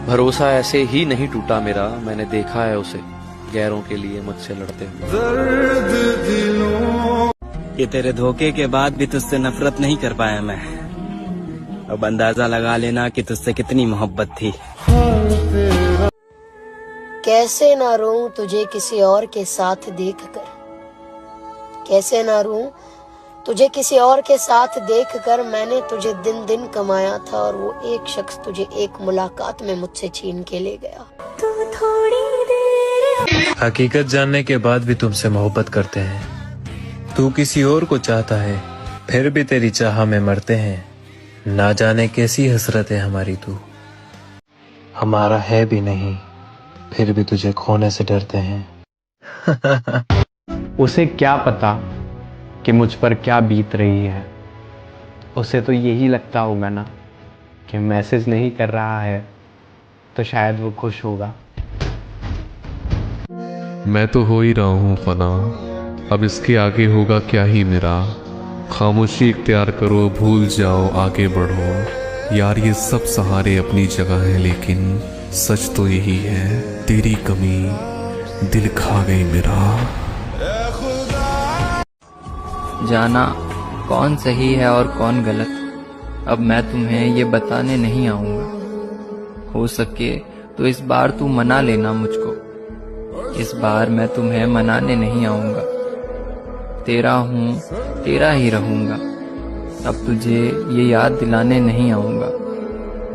भरोसा ऐसे ही नहीं टूटा मेरा, मैंने देखा है उसे गैरों के लिए मुझसे लड़ते हुए। ये तेरे धोखे के बाद भी तुझसे नफरत नहीं कर पाया मैं। अब अंदाजा लगा लेना कि तुझसे कितनी मोहब्बत थी। कैसे ना रोऊं तुझे किसी और के साथ देखकर, कैसे ना रोऊं तुझे किसी और के साथ देखकर। मैंने तुझे दिन दिन कमाया था और वो एक शख्स तुझे एक मुलाकात में मुझसे छीन के ले गया। तू थोड़ी देर हकीकत जानने के बाद भी तुमसे मोहब्बत करते हैं। तू किसी और को चाहता है फिर भी तेरी चाह में मरते हैं। ना जाने कैसी हसरत है हमारी, तू हमारा है भी नहीं फिर भी तुझे खोने से डरते हैं। उसे क्या पता कि मुझ पर क्या बीत रही है। उसे तो यही लगता होगा ना कि मैसेज नहीं कर रहा है तो शायद वो खुश होगा। मैं तो हो ही रहा हूँ फना, अब इसके आगे होगा क्या ही मेरा। खामोशी इख्तियार करो, भूल जाओ, आगे बढ़ो। यार ये सब सहारे अपनी जगह है, लेकिन सच तो यही है, तेरी कमी दिल खा गई मेरा। जाना कौन सही है और कौन गलत, अब मैं तुम्हें ये बताने नहीं आऊंगा। हो सके तो इस बार तू मना लेना मुझको, इस बार मैं तुम्हें मनाने नहीं आऊंगा। तेरा हूँ तेरा ही रहूंगा, अब तुझे ये याद दिलाने नहीं आऊंगा।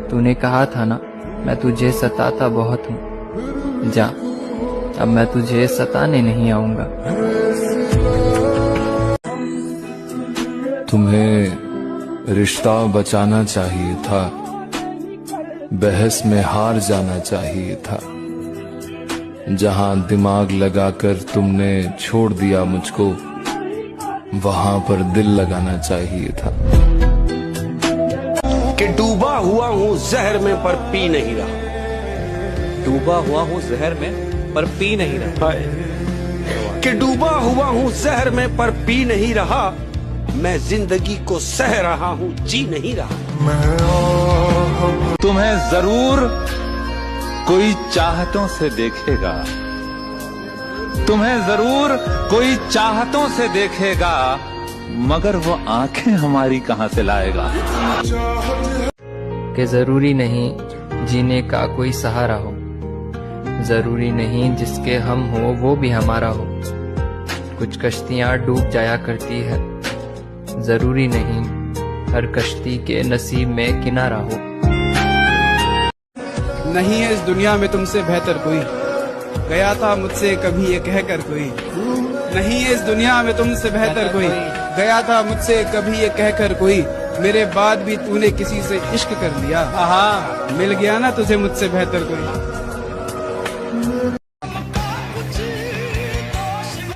तूने कहा था ना मैं तुझे सताता बहुत हूँ, जा अब मैं तुझे सताने नहीं आऊंगा। तुम्हें रिश्ता बचाना चाहिए था, बहस में हार जाना चाहिए था। जहां दिमाग लगाकर तुमने छोड़ दिया मुझको, वहां पर दिल लगाना चाहिए था। कि डूबा हुआ हूँ जहर में पर पी नहीं रहा, डूबा हुआ हूँ जहर में पर पी नहीं रहा। कि डूबा हुआ हूँ जहर में पर पी नहीं रहा, मैं जिंदगी को सह रहा हूँ जी नहीं रहा। तुम्हें जरूर कोई चाहतों से देखेगा, तुम्हें जरूर कोई चाहतों से देखेगा, मगर वो आंखें हमारी कहां से लाएगा। कि जरूरी नहीं जीने का कोई सहारा हो, जरूरी नहीं जिसके हम हो वो भी हमारा हो। कुछ कश्तियां डूब जाया करती है, जरूरी नहीं हर कश्ती के नसीब में किनारा हो। नहीं है इस दुनिया में तुमसे बेहतर कोई, गया था मुझसे कभी ये कहकर कोई। नहीं है इस दुनिया में तुमसे बेहतर कोई, गया था मुझसे कभी ये कहकर कोई। मेरे बाद भी तूने किसी से इश्क कर लिया, आहा मिल गया ना तुझे मुझसे बेहतर कोई।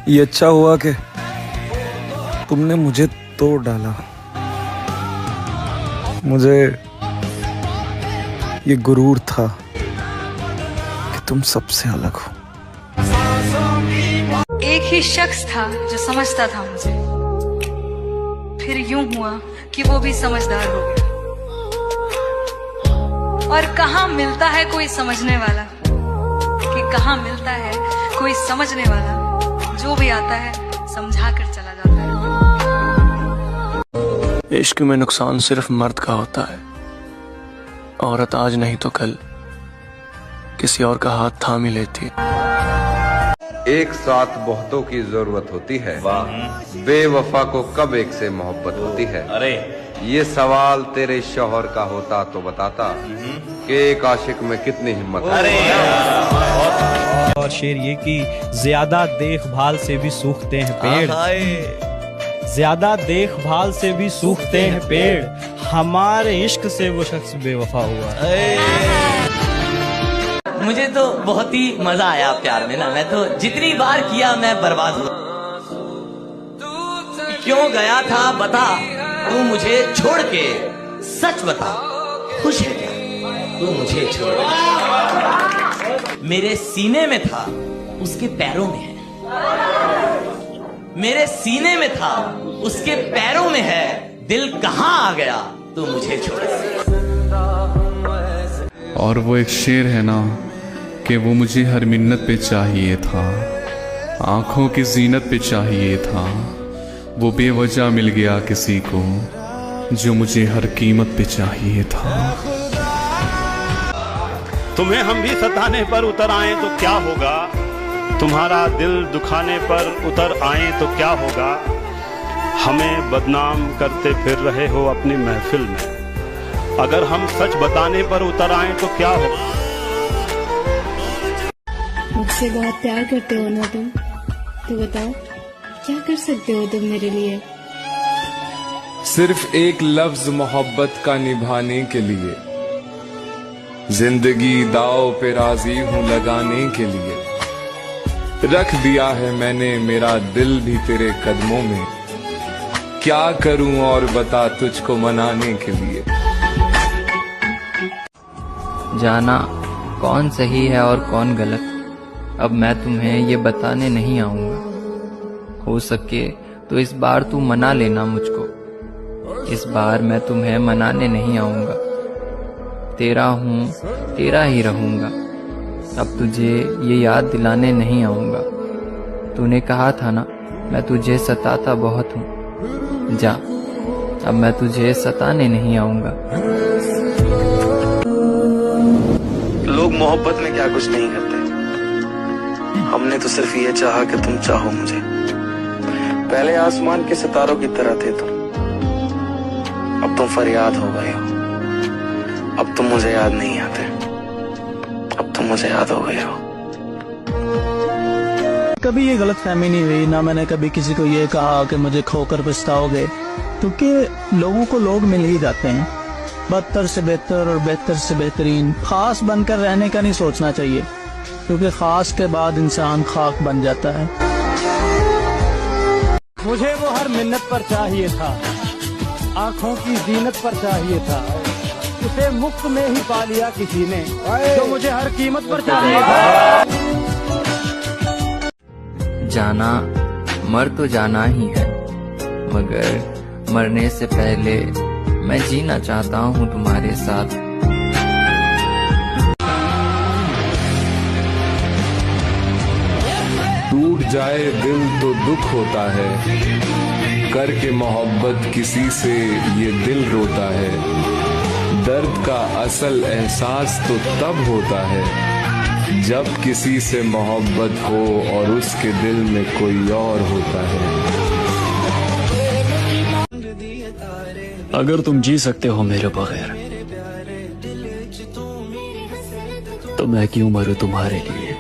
ये अच्छा हुआ कि तुमने मुझे तोड़ डाला। मुझे ये गुरूर था कि तुम सबसे अलग हो। एक ही शख्स था जो समझता था मुझे, फिर यूं हुआ कि वो भी समझदार हो गया। और कहाँ मिलता है कोई समझने वाला, कि कहाँ मिलता है कोई समझने वाला, जो भी आता है समझा कर चला जाता है। इश्क में नुकसान सिर्फ मर्द का होता है। औरत आज नहीं तो कल किसी और का हाथ थाम ही लेती। एक साथ बहुतों की जरूरत होती है, बेवफा को कब एक से मोहब्बत होती है। अरे ये सवाल तेरे शौहर का होता तो बताता कि एक आशिक में कितनी हिम्मत है। और शेर ये कि ज्यादा देखभाल से भी सूखते हैं पेड़, ज्यादा देखभाल से भी सूखते हैं पेड़, हमारे इश्क से वो शख्स बेवफा हुआ। मुझे तो बहुत ही मजा आया प्यार में ना, मैं तो जितनी बार किया मैं बर्बाद हुआ। क्यों गया था बता तू मुझे छोड़ के, सच बता खुश है क्या तू मुझे छोड़ के। मेरे सीने में था उसके पैरों में है, मेरे सीने में था उसके पैरों में है, दिल कहाँ आ गया तू मुझे छोड़ के। और वो एक शेर है ना कि वो मुझे हर मिन्नत पे चाहिए था, आंखों की जीनत पे चाहिए था, वो बेवजह मिल गया किसी को जो मुझे हर कीमत पे चाहिए था। तुम्हें हम भी सताने पर उतर आए तो क्या होगा, तुम्हारा दिल दुखाने पर उतर आए तो क्या होगा, हमें बदनाम करते फिर रहे हो अपनी महफिल में, अगर हम सच बताने पर उतर आए तो क्या होगा। मुझसे बहुत प्यार करते हो ना तुम, तो बताओ क्या कर सकते हो तुम मेरे लिए। सिर्फ एक लफ्ज मोहब्बत का निभाने के लिए, जिंदगी दाव पे राजी हूं लगाने के लिए, रख दिया है मैंने मेरा दिल भी तेरे कदमों में, क्या करूं और बता तुझको मनाने के लिए। जाना कौन सही है और कौन गलत, अब मैं तुम्हें ये बताने नहीं आऊंगा। हो सके तो इस बार तू मना लेना मुझको, इस बार मैं तुम्हें मनाने नहीं आऊंगा। तेरा हूँ तेरा ही रहूंगा, अब तुझे ये याद दिलाने नहीं आऊंगा। तूने कहा था ना मैं तुझे सताता बहुत हूँ, जा अब मैं तुझे सताने नहीं आऊंगा। लोग मोहब्बत में क्या कुछ नहीं करते, हमने तो सिर्फ ये चाहा कि तुम चाहो मुझे। पहले आसमान के सितारों की तरह थे तुम, अब तुम फरियाद हो गए हो। अब तुम मुझे याद नहीं आते, अब तुम मुझे याद हो गए हो। कभी ये गलत फहमी नहीं हुई, ना मैंने कभी किसी को ये कहा कि मुझे खोकर पछताओगे, क्योंकि लोगों को लोग मिल ही जाते हैं। बदतर से बेहतर और बेहतर से बेहतरीन खास बनकर रहने का नहीं सोचना चाहिए, क्योंकि खास के बाद इंसान खाक बन जाता है। मुझे वो हर मिन्नत पर चाहिए था, आंखों की जीनत पर चाहिए था, उसे मुफ्त में ही पा लिया किसी ने जो मुझे हर कीमत पर चाहिए था। जाना मर तो जाना ही है, मगर मरने से पहले मैं जीना चाहता हूँ तुम्हारे साथ। टूट जाए दिल तो दुख होता है, करके मोहब्बत किसी से ये दिल रोता है। दर्द का असल एहसास तो तब होता है जब किसी से मोहब्बत हो और उसके दिल में कोई और होता है। अगर तुम जी सकते हो मेरे बगैर, तो मैं क्यों मरूं तुम्हारे लिए।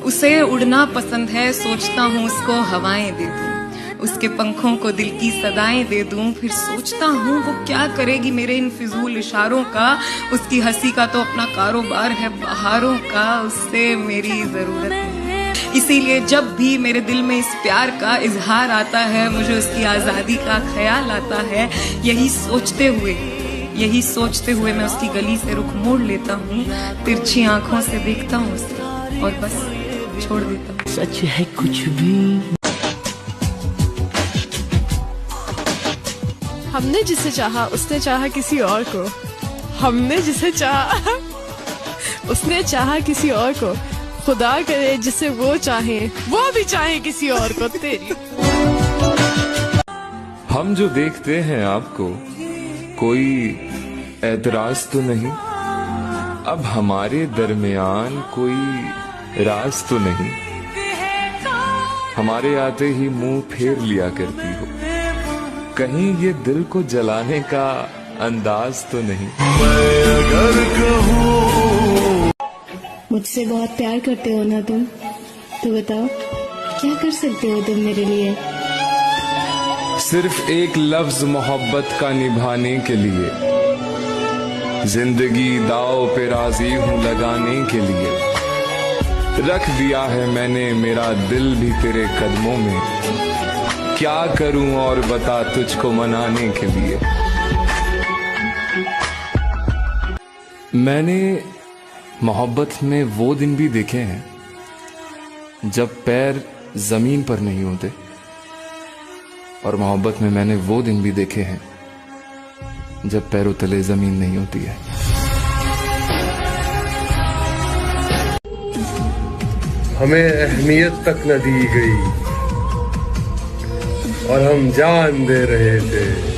उसे उड़ना पसंद है, सोचता हूँ उसको हवाएं दे दूं, उसके पंखों को दिल की सदाएं दे दूं। फिर सोचता हूँ वो क्या करेगी मेरे इन फिजूल इशारों का। उसकी हंसी का तो अपना कारोबार है बहारों का, उससे मेरी जरूरत है। इसीलिए जब भी मेरे दिल में इस प्यार का इजहार आता है, मुझे उसकी आजादी का ख्याल आता है। यही सोचते हुए मैं उसकी गली से रुख मोड़ लेता हूँ, तिरछी आंखों से देखता हूँ उसे और बस छोड़ देता हूँ। सच है कुछ भी। हमने जिसे चाहा उसने चाहा किसी और को, हमने जिसे चाहा उसने चाहा किसी और को। खुदा करे जिसे वो चाहे वो भी चाहे किसी और को। तेरी हम जो देखते हैं आपको, कोई एतराज तो नहीं, अब हमारे दरमियान कोई राज तो नहीं। हमारे आते ही मुंह फेर लिया करती हो, कहीं ये दिल को जलाने का अंदाज तो नहीं। अगर कहूँ मुझसे बहुत प्यार करते हो ना तुम, तो बताओ क्या कर सकते हो तुम मेरे लिए। सिर्फ एक लफ्ज मोहब्बत का निभाने के लिए, जिंदगी दाव पे राजी हूं लगाने के लिए, रख दिया है मैंने मेरा दिल भी तेरे कदमों में, क्या करूं और बता तुझको मनाने के लिए। मैंने मोहब्बत में वो दिन भी देखे हैं जब पैर जमीन पर नहीं होते, और मोहब्बत में मैंने वो दिन भी देखे हैं जब पैरों तले जमीन नहीं होती है। हमें अहमियत तक न दी गई और हम जान दे रहे थे।